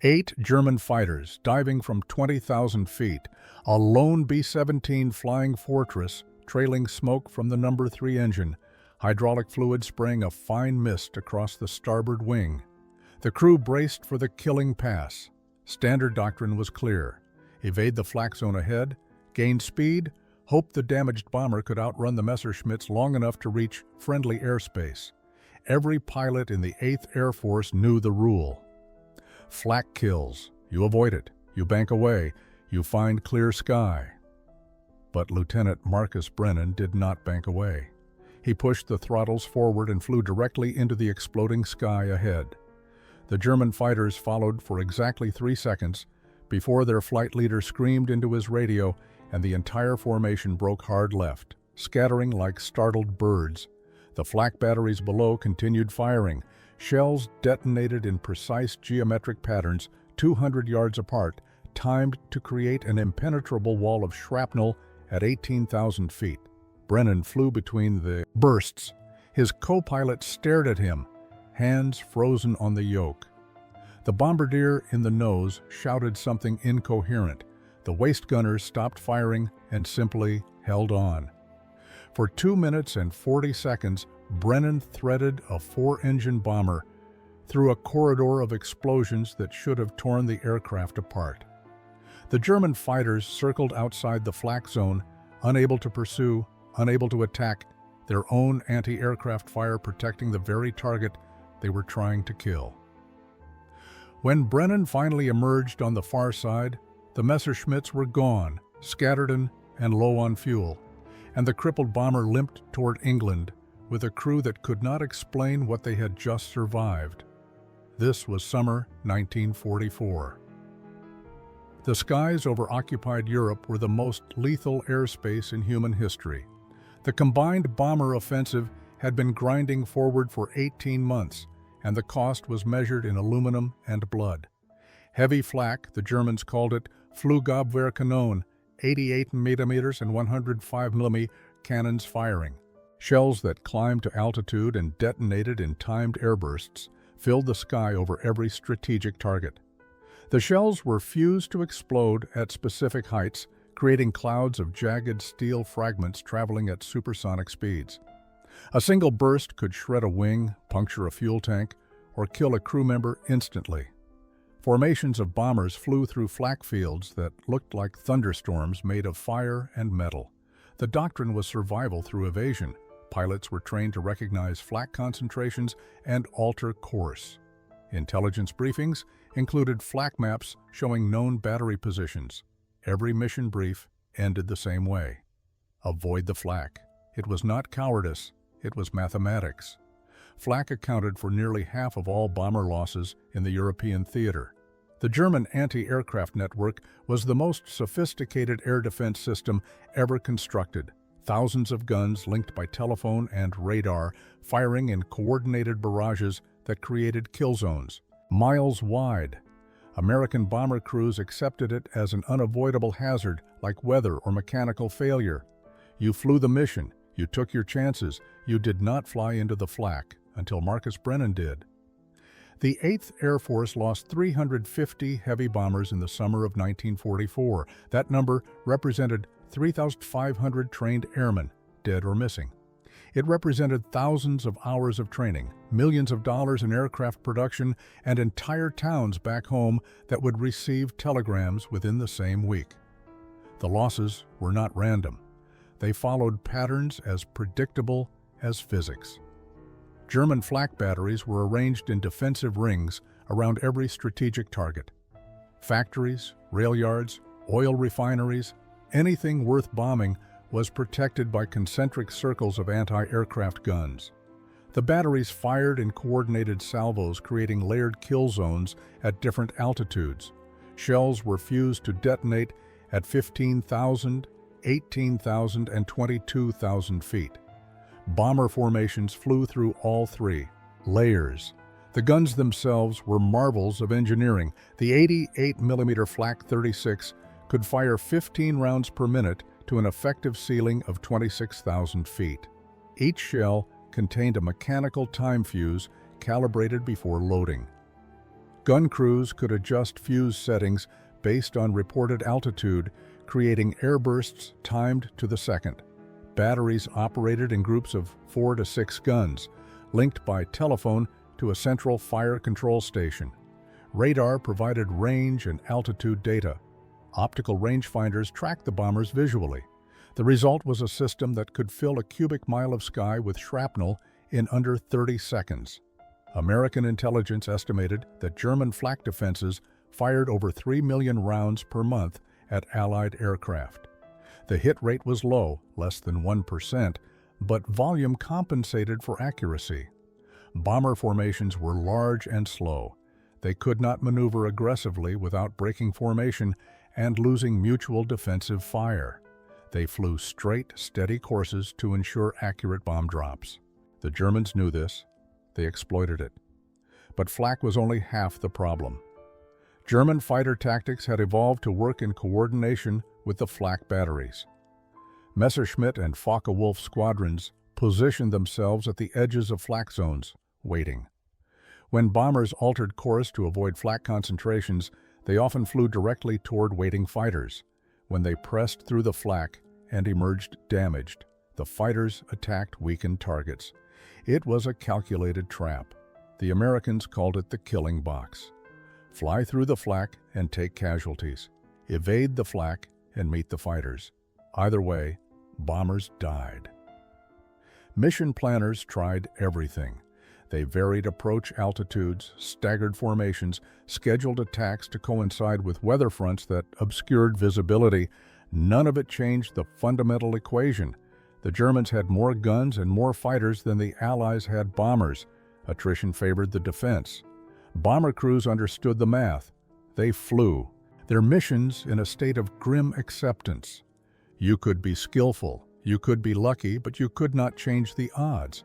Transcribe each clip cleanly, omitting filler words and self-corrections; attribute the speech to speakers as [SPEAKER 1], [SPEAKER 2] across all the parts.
[SPEAKER 1] 8 German fighters diving from 20,000 feet, a lone B-17 Flying Fortress trailing smoke from the No. 3 engine, hydraulic fluid spraying a fine mist across the starboard wing. The crew braced for the killing pass. Standard doctrine was clear: evade the flak zone ahead, gain speed, hope the damaged bomber could outrun the Messerschmitts long enough to reach friendly airspace. Every pilot in the 8th Air Force knew the rule. Flak kills. You avoid it. You bank away. You find clear sky. But Lieutenant Marcus Brennan did not bank away. He pushed the throttles forward and flew directly into the exploding sky ahead. The German fighters followed for exactly 3 seconds before their flight leader screamed into his radio and the entire formation broke hard left, scattering like startled birds. The flak batteries below continued firing. Shells detonated in precise geometric patterns 200 yards apart, timed to create an impenetrable wall of shrapnel at 18,000 feet. Brennan flew between the bursts. His co-pilot stared at him, hands frozen on the yoke. The bombardier in the nose shouted something incoherent. The waist gunners stopped firing and simply held on. For 2 minutes and 40 seconds, Brennan threaded a 4-engine bomber through a corridor of explosions that should have torn the aircraft apart. The German fighters circled outside the flak zone, unable to pursue, unable to attack, their own anti-aircraft fire protecting the very target they were trying to kill. When Brennan finally emerged on the far side, the Messerschmitts were gone, scattered and low on fuel, and the crippled bomber limped toward England with a crew that could not explain what they had just survived. This was summer 1944. The skies over occupied Europe were the most lethal airspace in human history. The combined bomber offensive had been grinding forward for 18 months, and the cost was measured in aluminum and blood. Heavy flak, the Germans called it Flugabwehrkanonen, 88 mm and 105 mm cannons firing. Shells that climbed to altitude and detonated in timed airbursts filled the sky over every strategic target. The shells were fused to explode at specific heights, creating clouds of jagged steel fragments traveling at supersonic speeds. A single burst could shred a wing, puncture a fuel tank, or kill a crew member instantly. Formations of bombers flew through flak fields that looked like thunderstorms made of fire and metal. The doctrine was survival through evasion. Pilots were trained to recognize flak concentrations and alter course. Intelligence briefings included flak maps showing known battery positions. Every mission brief ended the same way: avoid the flak. It was not cowardice, it was mathematics. Flak accounted for nearly half of all bomber losses in the European theater. The German anti-aircraft network was the most sophisticated air defense system ever constructed. Thousands of guns linked by telephone and radar, firing in coordinated barrages that created kill zones, miles wide. American bomber crews accepted it as an unavoidable hazard like weather or mechanical failure. You flew the mission, you took your chances, you did not fly into the flak until Marcus Brennan did. The 8th Air Force lost 350 heavy bombers in the summer of 1944. That number represented 3,500 trained airmen, dead or missing. It represented thousands of hours of training, millions of dollars in aircraft production, and entire towns back home that would receive telegrams within the same week. The losses were not random. They followed patterns as predictable as physics. German flak batteries were arranged in defensive rings around every strategic target. Factories, rail yards, oil refineries, anything worth bombing was protected by concentric circles of anti-aircraft guns. The batteries fired in coordinated salvos, creating layered kill zones at different altitudes. Shells were fused to detonate at 15,000, 18,000, and 22,000 feet. Bomber formations flew through all three layers. The guns themselves were marvels of engineering. The 88 mm Flak 36 could fire 15 rounds per minute to an effective ceiling of 26,000 feet. Each shell contained a mechanical time fuse calibrated before loading. Gun crews could adjust fuse settings based on reported altitude, creating airbursts timed to the second. Batteries operated in groups of 4 to 6 guns, linked by telephone to a central fire control station. Radar provided range and altitude data. Optical rangefinders tracked the bombers visually. The result was a system that could fill a cubic mile of sky with shrapnel in under 30 seconds. American intelligence estimated that German flak defenses fired over 3 million rounds per month at Allied aircraft. The hit rate was low, less than 1%, but volume compensated for accuracy. Bomber formations were large and slow. They could not maneuver aggressively without breaking formation and losing mutual defensive fire. They flew straight, steady courses to ensure accurate bomb drops. The Germans knew this. They exploited it. But flak was only half the problem. German fighter tactics had evolved to work in coordination with the flak batteries. Messerschmitt and Focke-Wulf squadrons positioned themselves at the edges of flak zones, waiting. When bombers altered course to avoid flak concentrations, they often flew directly toward waiting fighters. When they pressed through the flak and emerged damaged, the fighters attacked weakened targets. It was a calculated trap. The Americans called it the killing box. Fly through the flak and take casualties. Evade the flak and meet the fighters. Either way, bombers died. Mission planners tried everything. They varied approach altitudes, staggered formations, scheduled attacks to coincide with weather fronts that obscured visibility. None of it changed the fundamental equation. The Germans had more guns and more fighters than the Allies had bombers. Attrition favored the defense. Bomber crews understood the math. They flew, their missions in a state of grim acceptance. You could be skillful, you could be lucky, but you could not change the odds.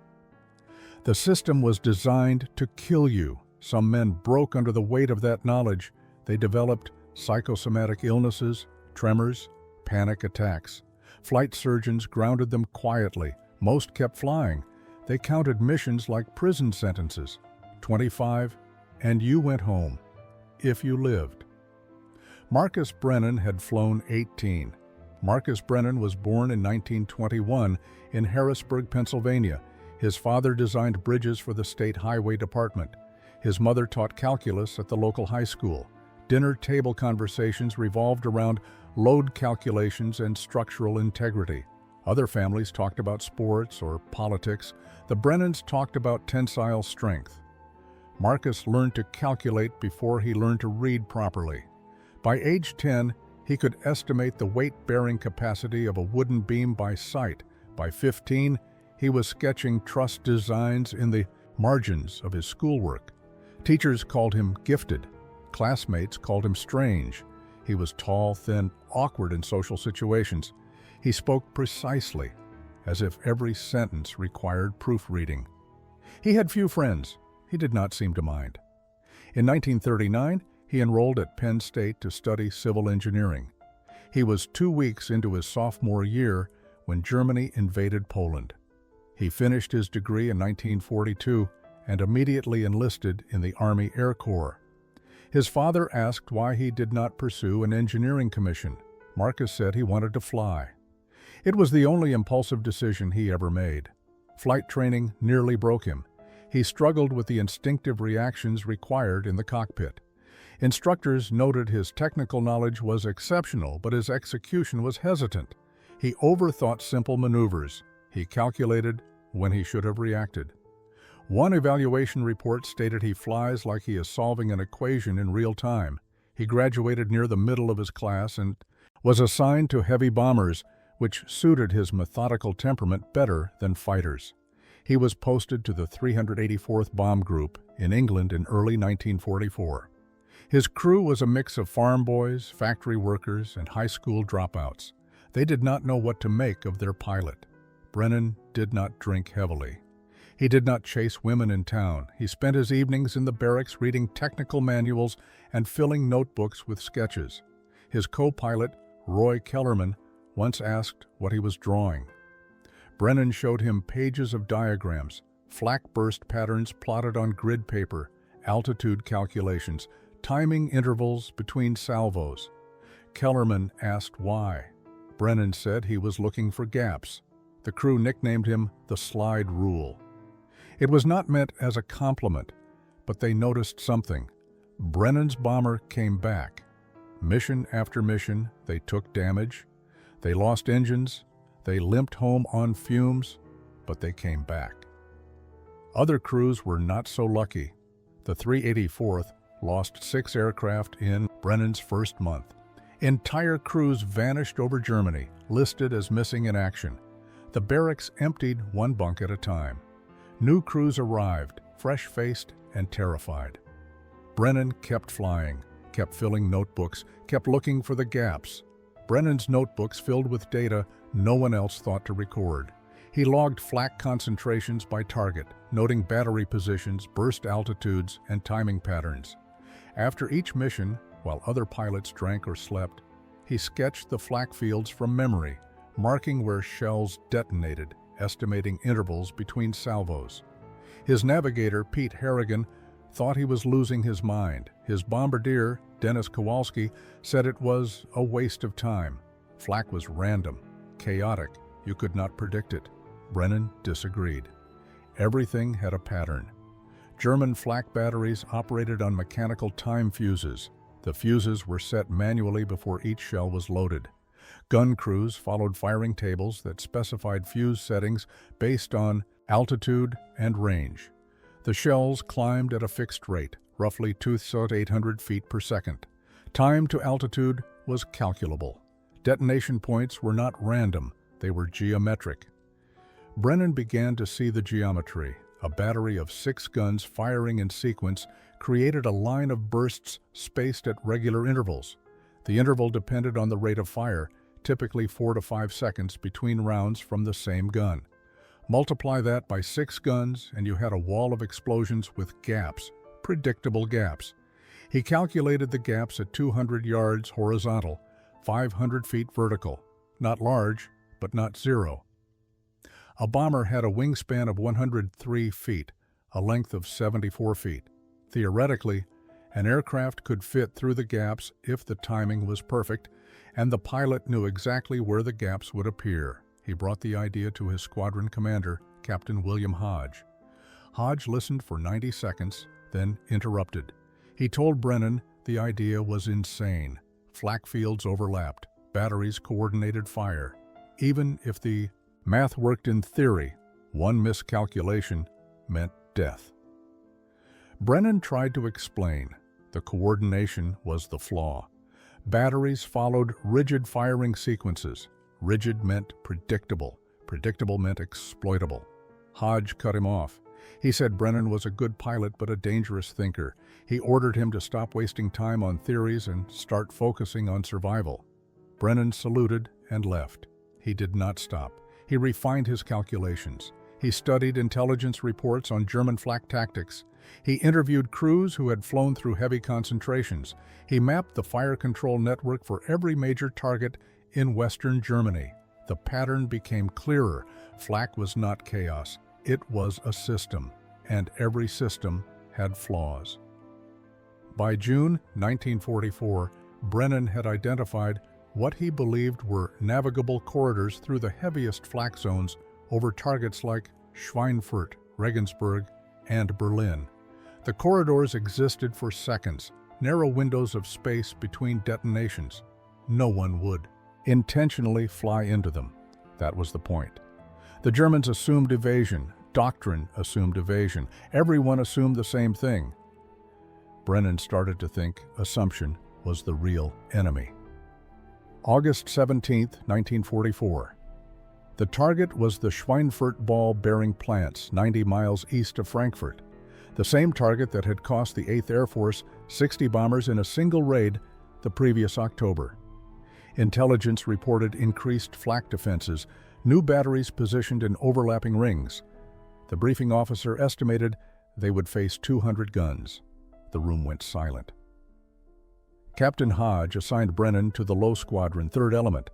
[SPEAKER 1] The system was designed to kill you. Some men broke under the weight of that knowledge. They developed psychosomatic illnesses, tremors, panic attacks. Flight surgeons grounded them quietly. Most kept flying. They counted missions like prison sentences. 25, and you went home, if you lived. Marcus Brennan had flown 18. Marcus Brennan was born in 1921 in Harrisburg, Pennsylvania. His father designed bridges for the state highway department. His mother taught calculus at the local high school. Dinner table conversations revolved around load calculations and structural integrity. Other families talked about sports or politics. The Brennans talked about tensile strength. Marcus learned to calculate before he learned to read properly. By age 10, he could estimate the weight-bearing capacity of a wooden beam by sight. By 15, he was sketching truss designs in the margins of his schoolwork. Teachers called him gifted. Classmates called him strange. He was tall, thin, awkward in social situations. He spoke precisely, as if every sentence required proofreading. He had few friends. He did not seem to mind. In 1939, he enrolled at Penn State to study civil engineering. He was 2 weeks into his sophomore year when Germany invaded Poland. He finished his degree in 1942 and immediately enlisted in the Army Air Corps. His father asked why he did not pursue an engineering commission. Marcus said he wanted to fly. It was the only impulsive decision he ever made. Flight training nearly broke him. He struggled with the instinctive reactions required in the cockpit. Instructors noted his technical knowledge was exceptional, but his execution was hesitant. He overthought simple maneuvers. He calculated when he should have reacted. One evaluation report stated he flies like he is solving an equation in real time. He graduated near the middle of his class and was assigned to heavy bombers, which suited his methodical temperament better than fighters. He was posted to the 384th Bomb Group in England in early 1944. His crew was a mix of farm boys, factory workers, and high school dropouts. They did not know what to make of their pilot. Brennan did not drink heavily. He did not chase women in town. He spent his evenings in the barracks reading technical manuals and filling notebooks with sketches. His co-pilot, Roy Kellerman, once asked what he was drawing. Brennan showed him pages of diagrams, flak burst patterns plotted on grid paper, altitude calculations, timing intervals between salvos. Kellerman asked why. Brennan said he was looking for gaps. The crew nicknamed him the Slide Rule. It was not meant as a compliment, but they noticed something. Brennan's bomber came back. Mission after mission, they took damage. They lost engines. They limped home on fumes, but they came back. Other crews were not so lucky. The 384th lost 6 aircraft in Brennan's first month. Entire crews vanished over Germany, listed as missing in action. The barracks emptied one bunk at a time. New crews arrived, fresh-faced and terrified. Brennan kept flying, kept filling notebooks, kept looking for the gaps. Brennan's notebooks filled with data no one else thought to record. He logged flak concentrations by target, noting battery positions, burst altitudes, and timing patterns. After each mission, while other pilots drank or slept, he sketched the flak fields from memory, marking where shells detonated, estimating intervals between salvos. His navigator, Pete Harrigan, thought he was losing his mind. His bombardier, Dennis Kowalski, said it was a waste of time. Flak was random, chaotic. You could not predict it. Brennan disagreed. Everything had a pattern. German flak batteries operated on mechanical time fuses. The fuses were set manually before each shell was loaded. Gun crews followed firing tables that specified fuse settings based on altitude and range. The shells climbed at a fixed rate, roughly 2,800 feet per second. Time to altitude was calculable. Detonation points were not random, they were geometric. Brennan began to see the geometry. A battery of 6 guns firing in sequence created a line of bursts spaced at regular intervals. The interval depended on the rate of fire, typically 4 to 5 seconds between rounds from the same gun. Multiply that by 6 guns and you had a wall of explosions with gaps, predictable gaps. He calculated the gaps at 200 yards horizontal, 500 feet vertical. Not large, but not zero. A bomber had a wingspan of 103 feet, a length of 74 feet. Theoretically, an aircraft could fit through the gaps if the timing was perfect, and the pilot knew exactly where the gaps would appear. He brought the idea to his squadron commander, Captain William Hodge. Hodge listened for 90 seconds, then interrupted. He told Brennan the idea was insane. Flak fields overlapped, batteries coordinated fire. Even if the math worked in theory, one miscalculation meant death. Brennan tried to explain. The coordination was the flaw. Batteries followed rigid firing sequences. Rigid meant predictable. Predictable meant exploitable. Hodge cut him off. He said Brennan was a good pilot but a dangerous thinker. He ordered him to stop wasting time on theories and start focusing on survival. Brennan saluted and left. He did not stop. He refined his calculations. He studied intelligence reports on German flak tactics. He interviewed crews who had flown through heavy concentrations. He mapped the fire control network for every major target in Western Germany. The pattern became clearer. Flak was not chaos. It was a system, and every system had flaws. By June 1944, Brennan had identified what he believed were navigable corridors through the heaviest flak zones over targets like Schweinfurt, Regensburg, and Berlin. The corridors existed for seconds, narrow windows of space between detonations. No one would intentionally fly into them. That was the point. The Germans assumed evasion. Doctrine assumed evasion. Everyone assumed the same thing. Brennan started to think assumption was the real enemy. August 17, 1944. The target was the Schweinfurt ball-bearing plants 90 miles east of Frankfurt, the same target that had cost the 8th Air Force 60 bombers in a single raid the previous October. Intelligence reported increased flak defenses, new batteries positioned in overlapping rings. The briefing officer estimated they would face 200 guns. The room went silent. Captain Hodge assigned Brennan to the low squadron, 3rd Element,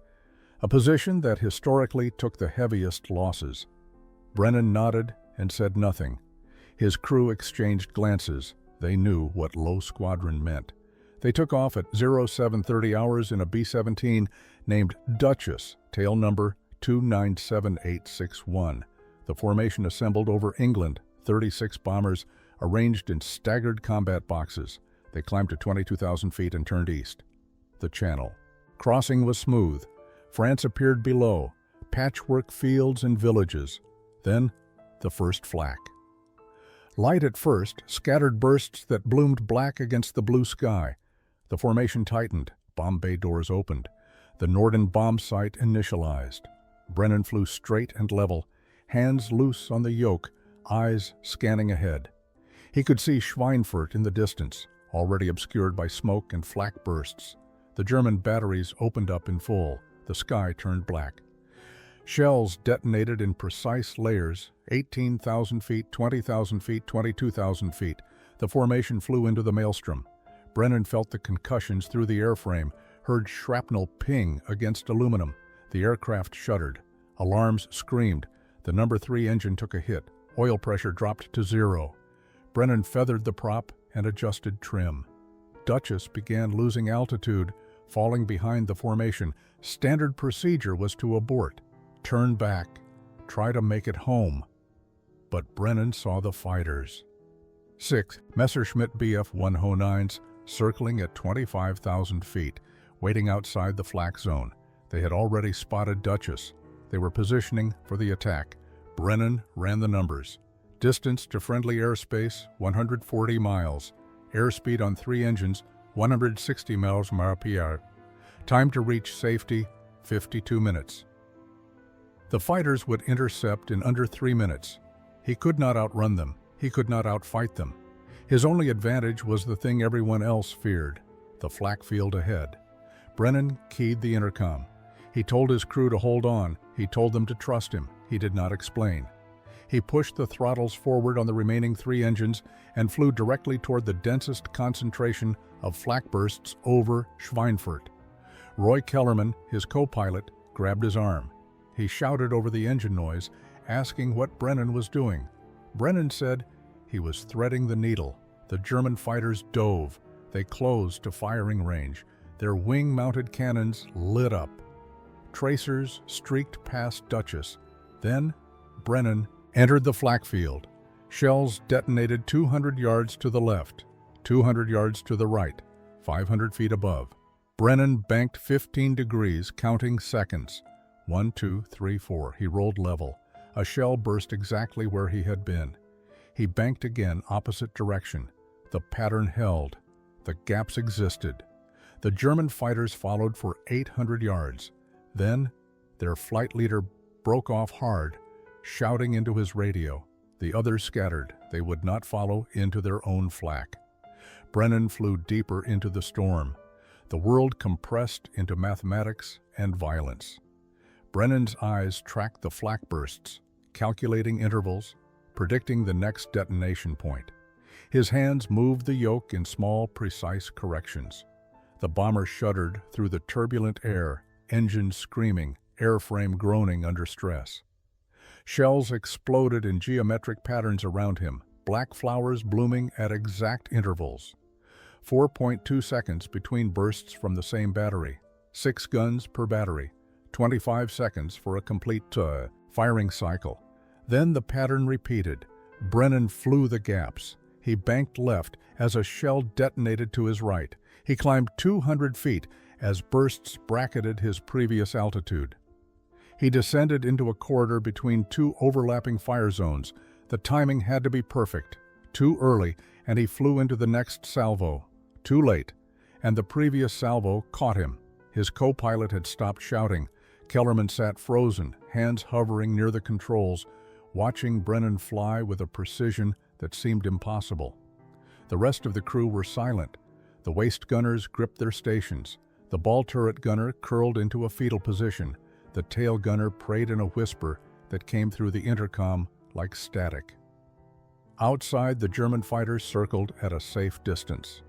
[SPEAKER 1] a position that historically took the heaviest losses. Brennan nodded and said nothing. His crew exchanged glances. They knew what low squadron meant. They took off at 0730 hours in a B-17 named Duchess, tail number 297861. The formation assembled over England, 36 bombers arranged in staggered combat boxes. They climbed to 22,000 feet and turned east. The Channel. Crossing was smooth. France appeared below, patchwork fields and villages. Then, the first flak. Light at first, scattered bursts that bloomed black against the blue sky. The formation tightened, bomb bay doors opened. The Norden bomb sight initialized. Brennan flew straight and level, hands loose on the yoke, eyes scanning ahead. He could see Schweinfurt in the distance, already obscured by smoke and flak bursts. The German batteries opened up in full. The sky turned black. Shells detonated in precise layers, 18,000 feet, 20,000 feet, 22,000 feet. The formation flew into the maelstrom. Brennan felt the concussions through the airframe, heard shrapnel ping against aluminum. The aircraft shuddered. Alarms screamed. The No. 3 engine took a hit. Oil pressure dropped to 0. Brennan feathered the prop and adjusted trim. Duchess began losing altitude, falling behind the formation. Standard procedure was to abort, turn back, try to make it home. But Brennan saw the fighters. 6 Messerschmitt Bf-109s circling at 25,000 feet, waiting outside the flak zone. They had already spotted Duchess. They were positioning for the attack. Brennan ran the numbers. Distance to friendly airspace, 140 miles. Airspeed on 3 engines, 160 miles per hour. Time to reach safety, 52 minutes. The fighters would intercept in under 3 minutes. He could not outrun them. He could not outfight them. His only advantage was the thing everyone else feared, the flak field ahead. Brennan keyed the intercom. He told his crew to hold on. He told them to trust him. He did not explain. He pushed the throttles forward on the remaining 3 engines and flew directly toward the densest concentration of flak bursts over Schweinfurt. Roy Kellerman, his co-pilot, grabbed his arm. He shouted over the engine noise, asking what Brennan was doing. Brennan said he was threading the needle. The German fighters dove. They closed to firing range. Their wing-mounted cannons lit up. Tracers streaked past Duchess. Then, Brennan entered the flak field. Shells detonated 200 yards to the left, 200 yards to the right, 500 feet above. Brennan banked 15 degrees, counting seconds. 1, 2, 3, 4. He rolled level. A shell burst exactly where he had been. He banked again, opposite direction. The pattern held. The gaps existed. The German fighters followed for 800 yards. Then, their flight leader broke off hard, shouting into his radio. The others scattered. They would not follow into their own flak. Brennan flew deeper into the storm. The world compressed into mathematics and violence. Brennan's eyes tracked the flak bursts, calculating intervals, predicting the next detonation point. His hands moved the yoke in small, precise corrections. The bomber shuddered through the turbulent air, engines screaming, airframe groaning under stress. Shells exploded in geometric patterns around him, black flowers blooming at exact intervals. 4.2 seconds between bursts from the same battery, 6 guns per battery, 25 seconds for a complete firing cycle. Then the pattern repeated. Brennan flew the gaps. He banked left as a shell detonated to his right. He climbed 200 feet as bursts bracketed his previous altitude. He descended into a corridor between 2 overlapping fire zones. The timing had to be perfect. Too early, and he flew into the next salvo. Too late, and the previous salvo caught him. His co-pilot had stopped shouting. Kellerman sat frozen, hands hovering near the controls, watching Brennan fly with a precision that seemed impossible. The rest of the crew were silent. The waist gunners gripped their stations. The ball turret gunner curled into a fetal position. The tail gunner prayed in a whisper that came through the intercom like static. Outside, the German fighters circled at a safe distance.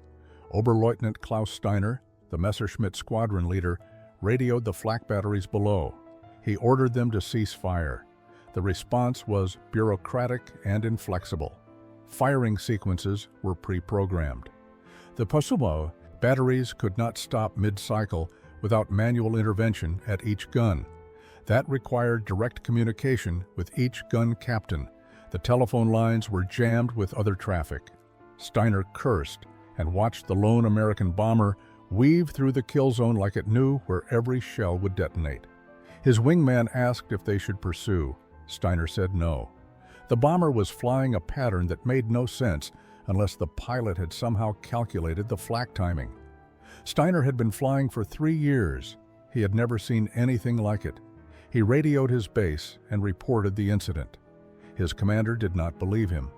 [SPEAKER 1] Oberleutnant Klaus Steiner, the Messerschmitt squadron leader, radioed the flak batteries below. He ordered them to cease fire. The response was bureaucratic and inflexible. Firing sequences were pre-programmed. The Pasumo batteries could not stop mid-cycle without manual intervention at each gun. That required direct communication with each gun captain. The telephone lines were jammed with other traffic. Steiner cursed and watched the lone American bomber weave through the kill zone like it knew where every shell would detonate. His wingman asked if they should pursue. Steiner said no. The bomber was flying a pattern that made no sense unless the pilot had somehow calculated the flak timing. Steiner had been flying for 3 years. He had never seen anything like it. He radioed his base and reported the incident. His commander did not believe him.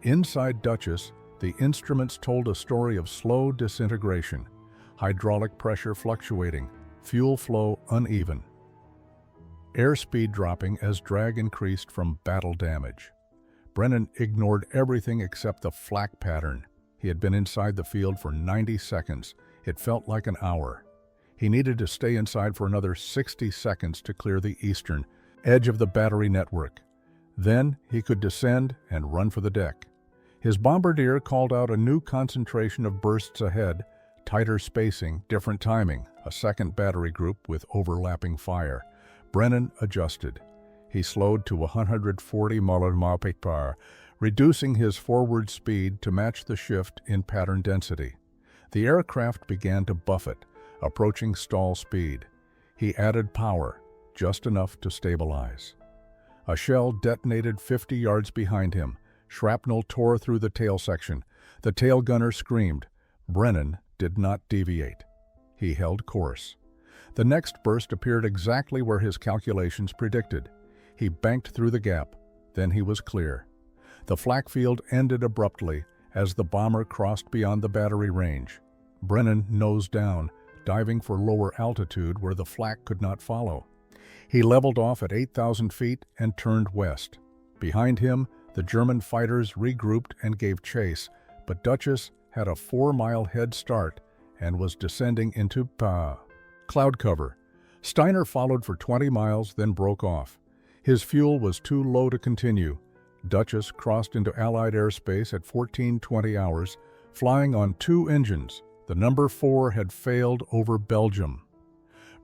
[SPEAKER 1] Inside Duchess, the instruments told a story of slow disintegration, hydraulic pressure fluctuating, fuel flow uneven, airspeed dropping as drag increased from battle damage. Brennan ignored everything except the flak pattern. He had been inside the field for 90 seconds. It felt like an hour. He needed to stay inside for another 60 seconds to clear the eastern edge of the battery network. Then he could descend and run for the deck. His bombardier called out a new concentration of bursts ahead, tighter spacing, different timing, a second battery group with overlapping fire. Brennan adjusted. He slowed to 140 mph, reducing his forward speed to match the shift in pattern density. The aircraft began to buffet, approaching stall speed. He added power, just enough to stabilize. A shell detonated 50 yards behind him. Shrapnel tore through the tail section. The tail gunner screamed. Brennan did not deviate. He held course. The next burst appeared exactly where his calculations predicted. He banked through the gap. Then he was clear. The flak field ended abruptly as the bomber crossed beyond the battery range. Brennan nosed down, diving for lower altitude where the flak could not follow. He leveled off at 8,000 feet and turned west. Behind him, the German fighters regrouped and gave chase, but Duchess had a 4-mile head start and was descending into cloud cover. Steiner followed for 20 miles, then broke off. His fuel was too low to continue. Duchess crossed into Allied airspace at 14:20 hours, flying on 2 engines. The number 4 had failed over Belgium.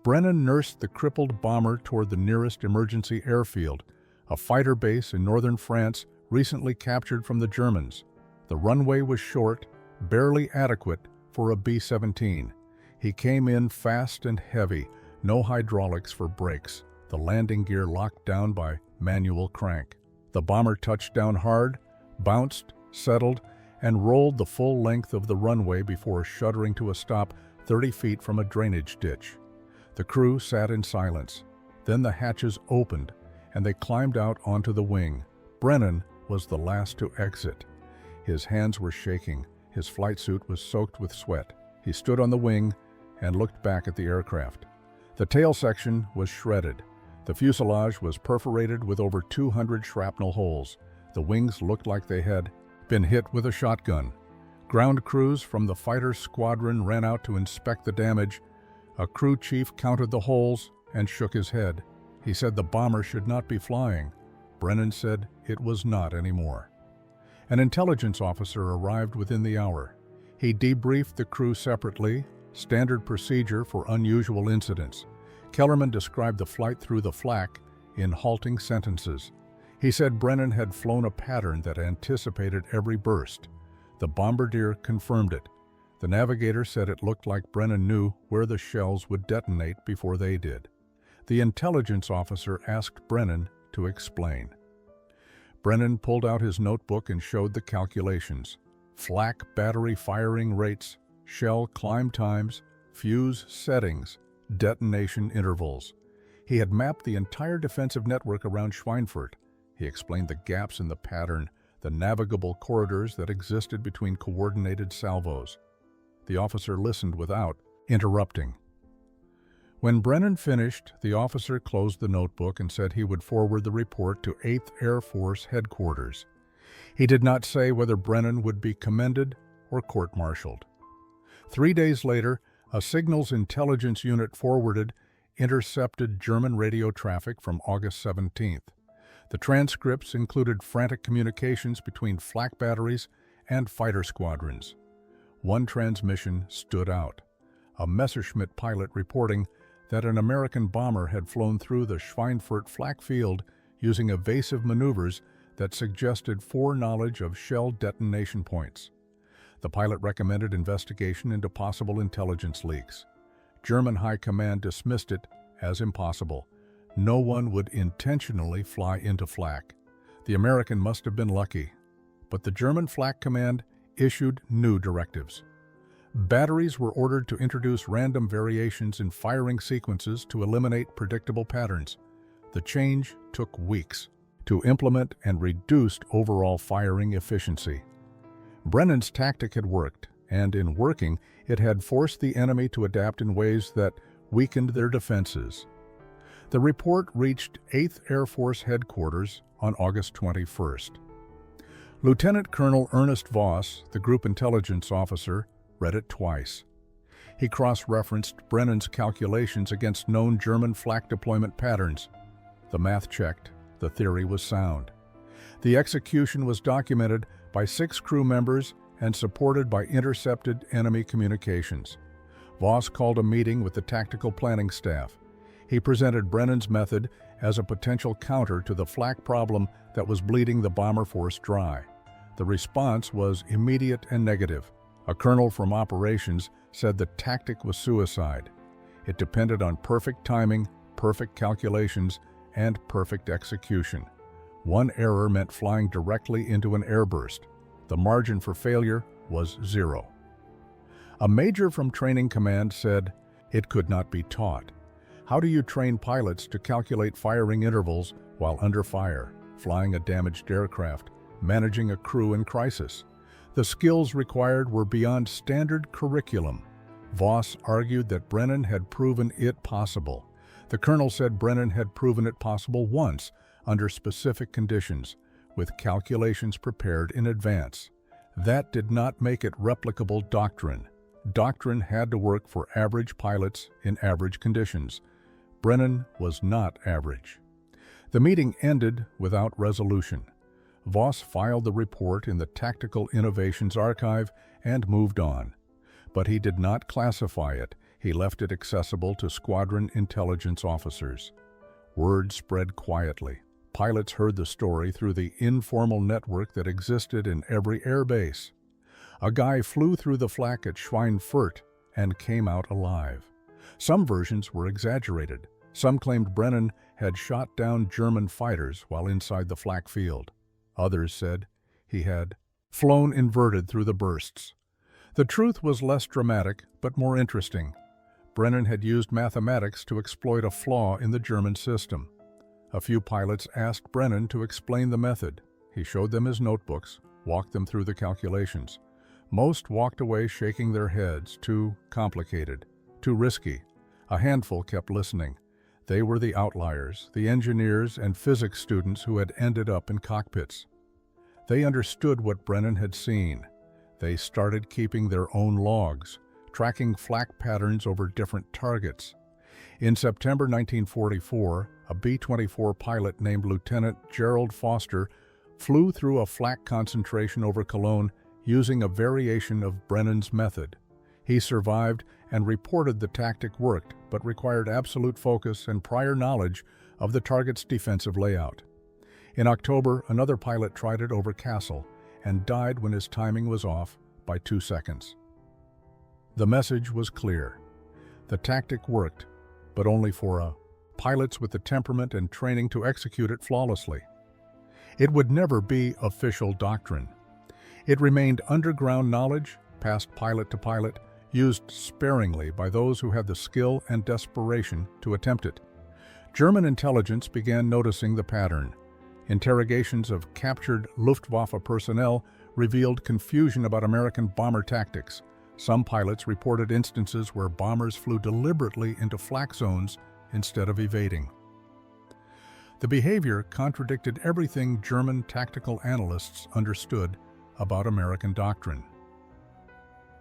[SPEAKER 1] Brennan nursed the crippled bomber toward the nearest emergency airfield, a fighter base in northern France recently captured from the Germans. The runway was short, barely adequate for a B-17. He came in fast and heavy, no hydraulics for brakes, the landing gear locked down by manual crank. The bomber touched down hard, bounced, settled, and rolled the full length of the runway before shuddering to a stop 30 feet from a drainage ditch. The crew sat in silence. Then the hatches opened, and they climbed out onto the wing. Brennan was the last to exit. His hands were shaking. His flight suit was soaked with sweat. He stood on the wing and looked back at the aircraft. The tail section was shredded. The fuselage was perforated with over 200 shrapnel holes. The wings looked like they had been hit with a shotgun. Ground crews from the fighter squadron ran out to inspect the damage. A crew chief counted the holes and shook his head. He said the bomber should not be flying. Brennan said it was not anymore. An intelligence officer arrived within the hour. He debriefed the crew separately, standard procedure for unusual incidents. Kellerman described the flight through the flak in halting sentences. He said Brennan had flown a pattern that anticipated every burst. The bombardier confirmed it. The navigator said it looked like Brennan knew where the shells would detonate before they did. The intelligence officer asked Brennan to explain. Brennan pulled out his notebook and showed the calculations. Flak battery firing rates, shell climb times, fuse settings, detonation intervals. He had mapped the entire defensive network around Schweinfurt. He explained the gaps in the pattern, the navigable corridors that existed between coordinated salvos. The officer listened without interrupting. When Brennan finished, the officer closed the notebook and said he would forward the report to 8th Air Force headquarters. He did not say whether Brennan would be commended or court-martialed. 3 days later, a signals intelligence unit forwarded intercepted German radio traffic from August 17th. The transcripts included frantic communications between flak batteries and fighter squadrons. One transmission stood out. A Messerschmitt pilot reporting that an American bomber had flown through the Schweinfurt flak field using evasive maneuvers that suggested foreknowledge of shell detonation points. The pilot recommended investigation into possible intelligence leaks. German High Command dismissed it as impossible. No one would intentionally fly into flak. The American must have been lucky. But the German Flak Command issued new directives. Batteries were ordered to introduce random variations in firing sequences to eliminate predictable patterns. The change took weeks to implement and reduced overall firing efficiency. Brennan's tactic had worked, and in working, it had forced the enemy to adapt in ways that weakened their defenses. The report reached 8th Air Force Headquarters on August 21st. Lieutenant Colonel Ernest Voss, the group intelligence officer, read it twice. He cross-referenced Brennan's calculations against known German flak deployment patterns. The math checked. The theory was sound. The execution was documented by 6 crew members and supported by intercepted enemy communications. Voss called a meeting with the tactical planning staff. He presented Brennan's method as a potential counter to the flak problem that was bleeding the bomber force dry. The response was immediate and negative. A colonel from operations said the tactic was suicide. It depended on perfect timing, perfect calculations, and perfect execution. One error meant flying directly into an airburst. The margin for failure was 0. A major from Training Command said, "It could not be taught. How do you train pilots to calculate firing intervals while under fire, flying a damaged aircraft, managing a crew in crisis?" The skills required were beyond standard curriculum. Voss argued that Brennan had proven it possible. The colonel said Brennan had proven it possible once, under specific conditions, with calculations prepared in advance. That did not make it replicable doctrine. Doctrine had to work for average pilots in average conditions. Brennan was not average. The meeting ended without resolution. Voss filed the report in the Tactical Innovations Archive and moved on. But he did not classify it. He left it accessible to squadron intelligence officers. Word spread quietly. Pilots heard the story through the informal network that existed in every air base. A guy flew through the flak at Schweinfurt and came out alive. Some versions were exaggerated. Some claimed Brennan had shot down German fighters while inside the flak field. Others said he had flown inverted through the bursts. The truth was less dramatic, but more interesting. Brennan had used mathematics to exploit a flaw in the German system. A few pilots asked Brennan to explain the method. He showed them his notebooks, walked them through the calculations. Most walked away shaking their heads, too complicated, too risky. A handful kept listening. They were the outliers, the engineers and physics students who had ended up in cockpits. They understood what Brennan had seen. They started keeping their own logs, tracking flak patterns over different targets. In September 1944, a B-24 pilot named Lieutenant Gerald Foster flew through a flak concentration over Cologne using a variation of Brennan's method. He survived and reported the tactic worked, but required absolute focus and prior knowledge of the target's defensive layout. In October, another pilot tried it over Kassel and died when his timing was off by 2 seconds. The message was clear. The tactic worked, but only for pilots with the temperament and training to execute it flawlessly. It would never be official doctrine. It remained underground knowledge, passed pilot to pilot, used sparingly by those who had the skill and desperation to attempt it. German intelligence began noticing the pattern. Interrogations of captured Luftwaffe personnel revealed confusion about American bomber tactics. Some pilots reported instances where bombers flew deliberately into flak zones instead of evading. The behavior contradicted everything German tactical analysts understood about American doctrine.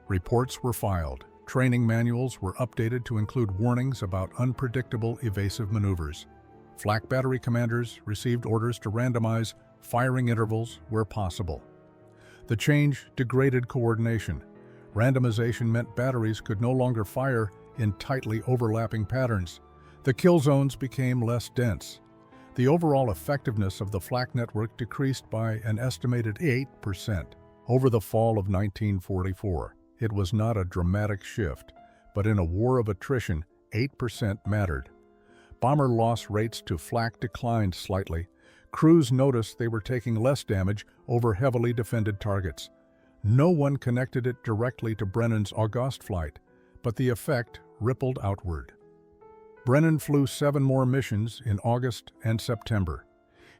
[SPEAKER 1] Reports were filed. Training manuals were updated to include warnings about unpredictable evasive maneuvers. Flak battery commanders received orders to randomize firing intervals where possible. The change degraded coordination. Randomization meant batteries could no longer fire in tightly overlapping patterns. The kill zones became less dense. The overall effectiveness of the Flak network decreased by an estimated 8%. Over the fall of 1944, it was not a dramatic shift, but in a war of attrition, 8% mattered. Bomber loss rates to Flak declined slightly. Crews noticed they were taking less damage over heavily defended targets. No one connected it directly to Brennan's august flight, but the effect rippled outward. Brennan flew 7 more missions in August and September.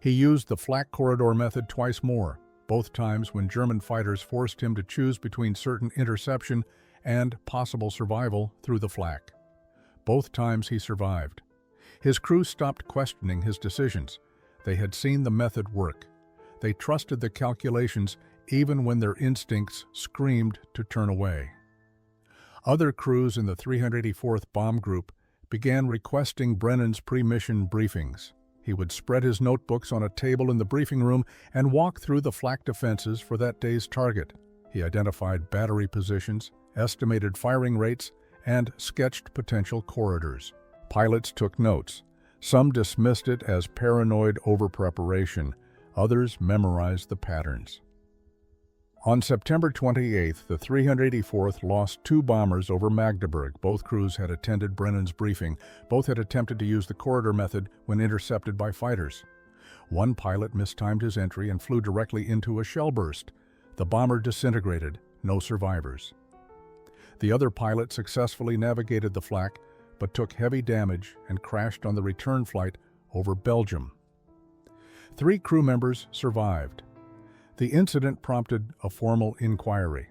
[SPEAKER 1] He used the Flak corridor method twice more, both times when German fighters forced him to choose between certain interception and possible survival through the Flak. Both times he survived. His crew stopped questioning his decisions. They had seen the method work. They trusted the calculations even when their instincts screamed to turn away. Other crews in the 384th Bomb Group began requesting Brennan's pre-mission briefings. He would spread his notebooks on a table in the briefing room and walk through the Flak defenses for that day's target. He identified battery positions, estimated firing rates, and sketched potential corridors. Pilots took notes. Some dismissed it as paranoid over-preparation. Others memorized the patterns. On September 28th, the 384th lost 2 bombers over Magdeburg. Both crews had attended Brennan's briefing. Both had attempted to use the corridor method when intercepted by fighters. One pilot mistimed his entry and flew directly into a shell burst. The bomber disintegrated, no survivors. The other pilot successfully navigated the Flak, but took heavy damage and crashed on the return flight over Belgium. 3 crew members survived. The incident prompted a formal inquiry.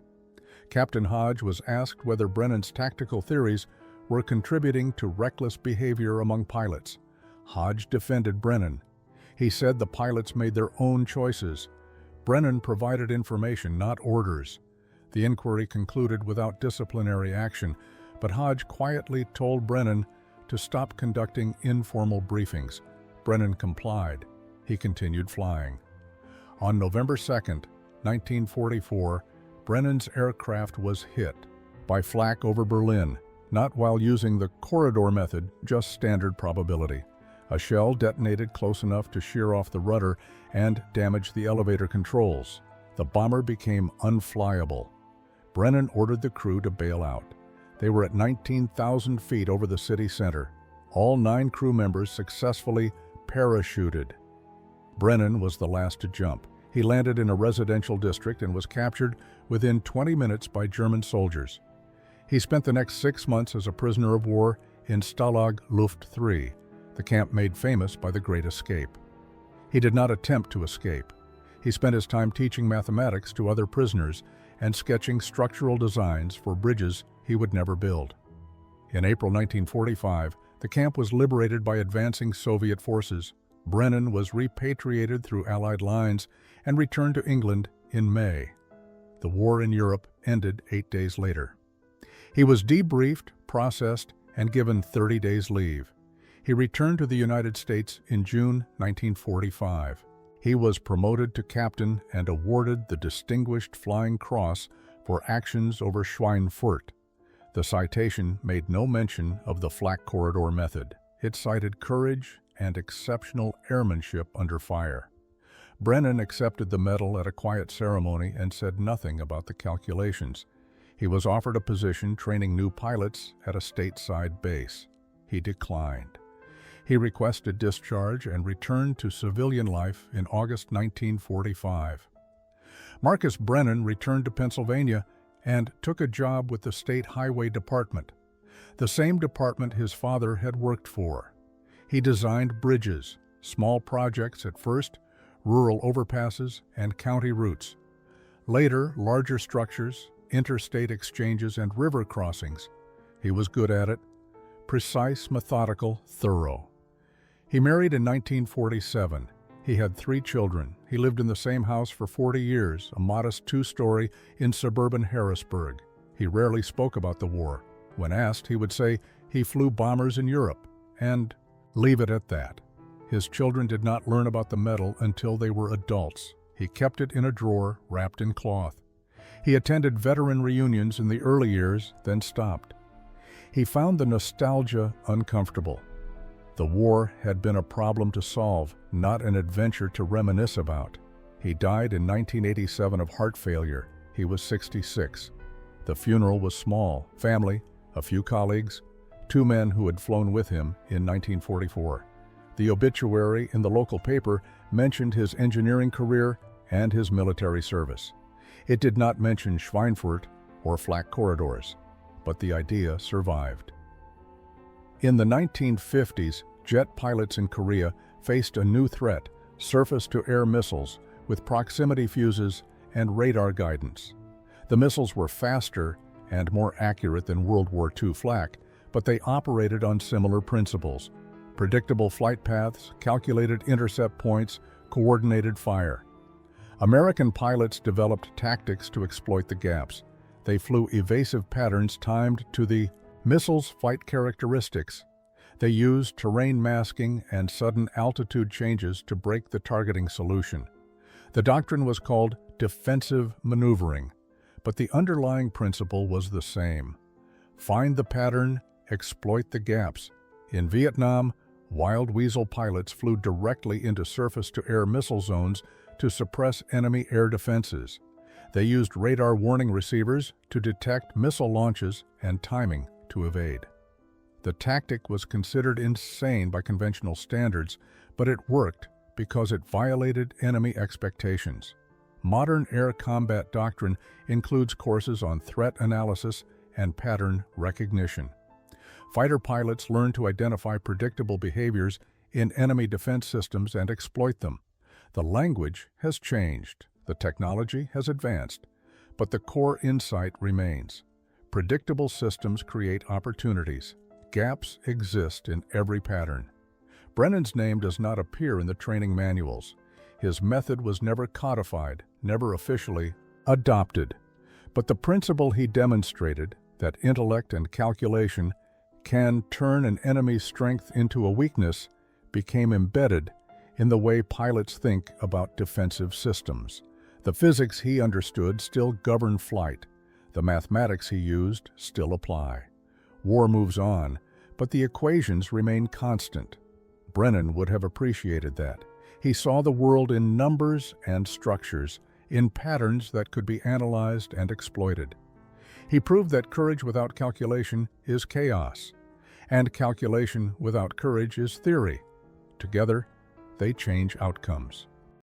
[SPEAKER 1] Captain Hodge was asked whether Brennan's tactical theories were contributing to reckless behavior among pilots. Hodge defended Brennan. He said the pilots made their own choices. Brennan provided information, not orders. The inquiry concluded without disciplinary action, but Hodge quietly told Brennan to stop conducting informal briefings. Brennan complied. He continued flying. On November 2, 1944, Brennan's aircraft was hit by Flak over Berlin, not while using the corridor method, just standard probability. A shell detonated close enough to shear off the rudder and damage the elevator controls. The bomber became unflyable. Brennan ordered the crew to bail out. They were at 19,000 feet over the city center. All 9 crew members successfully parachuted. Brennan was the last to jump. He landed in a residential district and was captured within 20 minutes by German soldiers. He spent the next 6 months as a prisoner of war in Stalag Luft 3, the camp made famous by the Great Escape. He did not attempt to escape. He spent his time teaching mathematics to other prisoners and sketching structural designs for bridges he would never build. In April 1945, the camp was liberated by advancing Soviet forces. Brennan was repatriated through Allied lines and returned to England in May. The war in Europe ended 8 days later. He was debriefed, processed, and given 30 days leave. He returned to the United States in June 1945. He was promoted to captain and awarded the Distinguished Flying Cross for actions over Schweinfurt. The citation made no mention of the Flak corridor method. It cited courage and exceptional airmanship under fire. Brennan accepted the medal at a quiet ceremony and said nothing about the calculations. He was offered a position training new pilots at a stateside base. He declined. He requested discharge and returned to civilian life in August 1945. Marcus Brennan returned to Pennsylvania and took a job with the State Highway Department, the same department his father had worked for. He designed bridges, small projects at first, rural overpasses, and county routes. Later, larger structures, interstate exchanges, and river crossings. He was good at it. Precise, methodical, thorough. He married in 1947. He had 3 children. He lived in the same house for 40 years, a modest 2-story in suburban Harrisburg. He rarely spoke about the war. When asked, he would say he flew bombers in Europe, and leave it at that. His children did not learn about the medal until they were adults. He kept it in a drawer wrapped in cloth. He attended veteran reunions in the early years, then stopped. He found the nostalgia uncomfortable. The war had been a problem to solve, not an adventure to reminisce about. He died in 1987 of heart failure. He was 66. The funeral was small: family, a few colleagues, 2 men who had flown with him in 1944. The obituary in the local paper mentioned his engineering career and his military service. It did not mention Schweinfurt or Flak corridors, but the idea survived. In the 1950s, jet pilots in Korea faced a new threat: surface-to-air missiles with proximity fuses and radar guidance. The missiles were faster and more accurate than World War II Flak, but they operated on similar principles: predictable flight paths, calculated intercept points, coordinated fire. American pilots developed tactics to exploit the gaps. They flew evasive patterns timed to the missile's flight characteristics. They used terrain masking and sudden altitude changes to break the targeting solution. The doctrine was called defensive maneuvering, but the underlying principle was the same: find the pattern, exploit the gaps. In Vietnam, Wild Weasel pilots flew directly into surface-to-air missile zones to suppress enemy air defenses. They used radar warning receivers to detect missile launches and timing to evade. The tactic was considered insane by conventional standards, but it worked because it violated enemy expectations. Modern air combat doctrine includes courses on threat analysis and pattern recognition. Fighter pilots learn to identify predictable behaviors in enemy defense systems and exploit them. The language has changed, the technology has advanced, but the core insight remains. Predictable systems create opportunities. Gaps exist in every pattern. Brennan's name does not appear in the training manuals. His method was never codified, never officially adopted. But the principle he demonstrated, that intellect and calculation can turn an enemy's strength into a weakness, became embedded in the way pilots think about defensive systems. The physics he understood still govern flight. The mathematics he used still apply. War moves on, but the equations remain constant. Brennan would have appreciated that. He saw the world in numbers and structures, in patterns that could be analyzed and exploited. He proved that courage without calculation is chaos, and calculation without courage is theory. Together, they change outcomes.